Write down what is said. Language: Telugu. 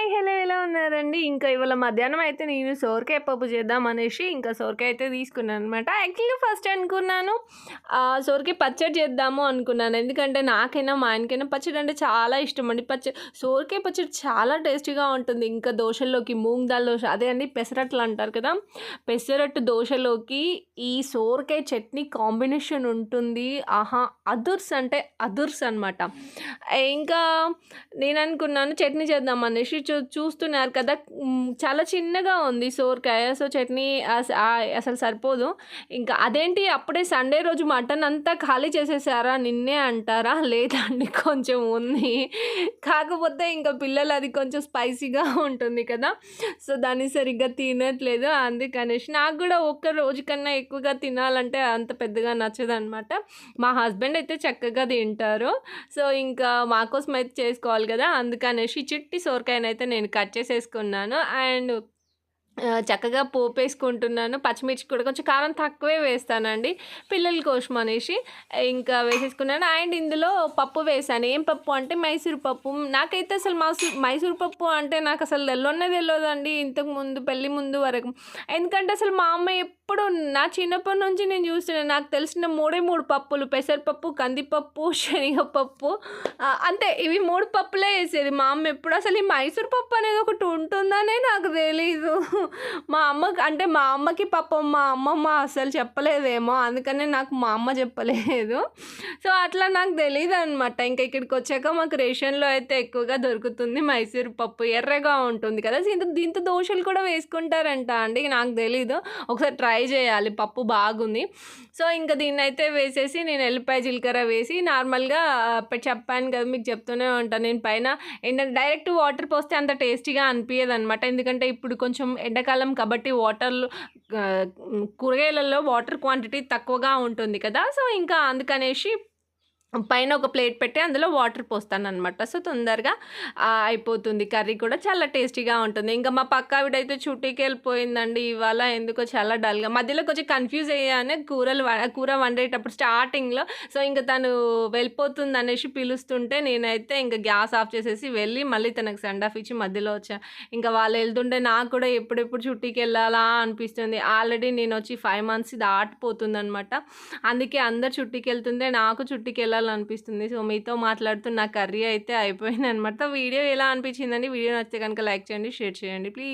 హాయ్! హలో! ఎలా ఉన్నారండి? ఇంకా ఇవాళ మధ్యాహ్నం అయితే నేను సోరకాయ పప్పు చేద్దామనేసి ఇంకా సోరకాయ అయితే తీసుకున్నాననమాట. యాక్చువల్‌గా ఫస్ట్ అనుకున్నాను సోరకాయ పచ్చడి చేద్దాము అనుకున్నాను. ఎందుకంటే నాకైనా, మా ఆయనకైనా పచ్చడి అంటే చాలా ఇష్టమండి. సోరకాయ పచ్చడి చాలా టేస్టీగా ఉంటుంది. ఇంకా దోసల్లోకి మూంగ్ దాల్ దోస అదే అండి పెసరట్లు అంటారు కదా! పెసరట్టు దోసలోకి ఈ సోరకాయ చట్నీ కాంబినేషన్ ఉంటుంది. ఆహా! అదుర్స్ అంటే అదుర్స్ అనమాట. ఇంకా నేననుకున్నాను చట్నీ చేద్దామనేసి చూస్తున్నారు కదా! చాలా చిన్నగా ఉంది సోరకాయ. సో, చట్నీ అసలు సరిపోదు. ఇంకా అదేంటి అప్పుడే సండే రోజు మటన్ అంతా ఖాళీ చేసేసారా నిన్నే అంటారా? లేదండి కొంచెం ఉంది. కాకపోతే ఇంకా పిల్లలు అది కొంచెం స్పైసీగా ఉంటుంది కదా! సో, దాన్ని సరిగ్గా తినట్లేదు. అందుకనేసి నాకు గూడా ఒక్క రోజు కన్నా ఎక్కువగా తినాలంటే అంత పెద్దగా నచ్చదనమాట. మా హస్బెండ్ అయితే చక్కగా తింటారు. సో, ఇంకా మా కోసం అయితే చేసుకోవాలి గదా! అందుకనేసి చిట్టి సోరకాయనైతే నేను కట్ చేసేసుకున్నాను. అండ్ చక్కగా పోపేసుకుంటున్నాను. పచ్చిమిర్చి కూడా కొంచెం కారం తక్కువే వేస్తానండి. పిల్లల కోసం అనేసి ఇంకా వేసేసుకున్నాను. అండ్ ఇందులో పప్పు వేశాను. ఏం పప్పు అంటే మైసూర్ పప్పు. నాకైతే అసలు మైసూర్ పప్పు అంటే నాకసలు తెల్వనే తెల్వదండి ఇంతకుముందు పెళ్లి ముందు వరకు. ఎందుకంటే అసలు మా అమ్మ ఎప్పుడు నా చిన్నప్పటి నుంచి నేను చూస్తున్నాను. నాకు తెలిసిన 3 పప్పులు పెసరపప్పు, కందిపప్పు, శనగపప్పు అంతే. ఇవి 3 పప్పులే ఏసేది మా అమ్మ ఎప్పుడు. అసలు ఈ మైసూర్ పప్పు అనేది ఒకటి ఉంటుందనే నాకు తెలీదు. మా అమ్మకి పాపం మా అమ్మమ్మ అస్సలు చెప్పలేదేమో. అందుకనే నాకు మా అమ్మ చెప్పలేదు. సో, అట్లా నాకు తెలీదనమాట. ఇంకా ఇక్కడికొచ్చాక మాకు రేషన్‌లో అయితే ఎక్కువగా దొరుకుతుంది మైసూర్ పప్పు. ఎర్రగా ఉంటుంది కదా! దీంతో దోసలు కూడా వేసుకుంటారంట అండి. నాకు తెలీదు. ఒకసారి ట్రై చేయాలి. పప్పు బాగుంది. సో, ఇంక దీన్నైతే వేసేసి నేను ఎల్లిపాయ, జీలకర్ర వేసి నార్మల్‌గా చెప్పాను కదా! మీకు చెప్తూనే ఉంటాను. నేను పైన ఏంటంటే డైరెక్ట్ వాటర్ పోస్తే అంత టేస్టీగా అనిపియదనమాట. ఎందుకంటే ఇప్పుడు కొంచెం ఎండాకాలం కాబట్టి కూరగాయలలో వాటర్ క్వాంటిటీ తక్కువగా ఉంటుంది కదా! సో, ఇంకా అందుకనేసి పైన ఒక ప్లేట్ పెట్టి అందులో వాటర్ పోస్తాననమాట. సో, తొందరగా అయిపోతుంది. కర్రీ కూడా చాలా టేస్టీగా ఉంటుంది. ఇంకా మా పక్క ఆవిడైతే చుట్టీకెళ్ళిపోయిందండి ఇవాళ. ఎందుకో చాలా డల్‌గా మధ్యలో కొంచెం కన్‌ఫ్యూజ్ అయ్యాను కూర వండేటప్పుడు స్టార్టింగ్‌లో. సో, ఇంక తను వెళ్ళిపోతుందనేసి పిలుస్తుంటే నేనైతే ఇంక గ్యాస్ ఆఫ్ చేసేసి వెళ్ళి మళ్ళీ తనకు సెండ్ ఆఫ్ ఇచ్చి మధ్యలో వచ్చా. ఇంకా వాళ్ళెళ్తుంటే నాకు కూడా ఎప్పుడెప్పుడు చుట్టీకెళ్ళాలా అనిపిస్తుంది. ఆల్రెడీ నేనొచ్చి 5 మంత్స్ దాటిపోతుందనమాట. అందుకే అందరూ చుట్టీకెళ్తుంటే నాకు చుట్టీకెళ్ళాలనిపిస్తుంది. సో, మీతో మాట్లాడుతూ నా కర్రీ అయితే అయిపోయిందనమాట. వీడియో ఎలా అనిపించిందండి? వీడియో నచ్చితే గనుక లైక్ చేయండి, షేర్ చేయండి ప్లీజ్.